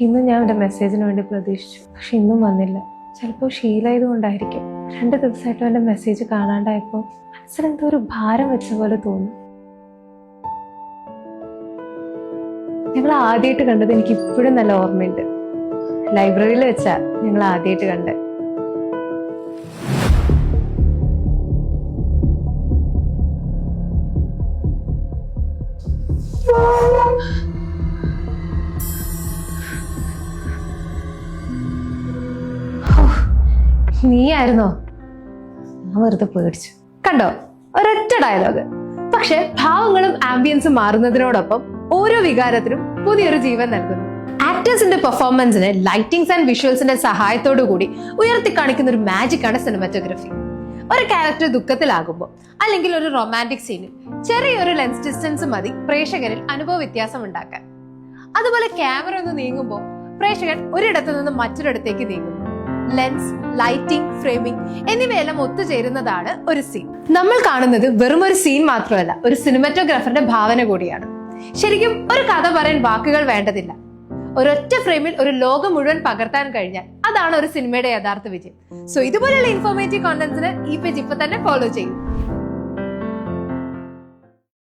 ഇന്നും ഞാൻ എൻ്റെ മെസ്സേജിന് വേണ്ടി പ്രതീക്ഷിച്ചു, പക്ഷെ ഇന്നും വന്നില്ല. ചിലപ്പോൾ ശീലമായതുകൊണ്ടായിരിക്കും. 2 ദിവസമായിട്ടും എൻ്റെ മെസ്സേജ് കാണാണ്ടായപ്പോൾ മനസ്സിലെന്തോ ഒരു ഭാരം വെച്ച പോലെ തോന്നുന്നു. ഞങ്ങൾ ആദ്യമായിട്ട് കണ്ടത് എനിക്ക് ഇപ്പോഴും നല്ല ഓർമ്മയുണ്ട്. ലൈബ്രറിയിൽ വെച്ചാ ഞങ്ങൾ ആദ്യമായിട്ട് കണ്ടത്. നീയായിരുന്നോ? ഞാൻ വെറുതെ പേടിച്ചു. കണ്ടോ, ഒരൊറ്റ ഡയലോഗ്. പക്ഷെ ഭാവങ്ങളും ആംബിയൻസും മാറുന്നതിനോടൊപ്പം ഓരോ വികാരത്തിനും പുതിയൊരു ജീവൻ നൽകുന്നു. ആക്ടേഴ്സിന്റെ പെർഫോമൻസിന് ലൈറ്റിംഗ്സ് ആൻഡ് വിഷ്വൽസിന്റെ സഹായത്തോടു കൂടി ഉയർത്തി കാണിക്കുന്ന ഒരു മാജിക് ആണ് സിനിമാറ്റോഗ്രഫി. ഒരു ക്യാരക്ടർ ദുഃഖത്തിലാകുമ്പോൾ അല്ലെങ്കിൽ ഒരു റൊമാൻറ്റിക് സീനിൽ ചെറിയൊരു ലെൻസ് ഡിസ്റ്റൻസ് മതി പ്രേക്ഷകരിൽ അനുഭവ വ്യത്യാസം ഉണ്ടാക്കാൻ. അതുപോലെ ക്യാമറ ഒന്ന് നീങ്ങുമ്പോൾ പ്രേക്ഷകൻ ഒരിടത്തു നിന്ന് മറ്റൊരിടത്തേക്ക് നീങ്ങുന്നു. ലെൻസ്, ലൈറ്റിംഗ്, ഫ്രെയിമിംഗ് എന്നിവയെല്ലാം ഒത്തുചേരുന്നതാണ് ഒരു സീൻ. നമ്മൾ കാണുന്നത് വെറും ഒരു സീൻ മാത്രമല്ല, ഒരു സിനിമാറ്റോഗ്രാഫറുടെ ഭാവന കൂടിയാണ്. ശരിക്കും ഒരു കഥ പറയാൻ വാക്കുകൾ വേണ്ടതില്ല. ഒരൊറ്റ ഫ്രെയിമിൽ ഒരു ലോകം മുഴുവൻ പകർത്താൻ കഴിഞ്ഞാൽ അതാണ് ഒരു സിനിമയുടെ യഥാർത്ഥ വിജയം. സോ ഇതുപോലെയുള്ള ഇൻഫോർമേറ്റീവ് കോണ്ടന്റ്സിന് ഈ പേജ് ഇപ്പൊ തന്നെ ഫോളോ ചെയ്യും.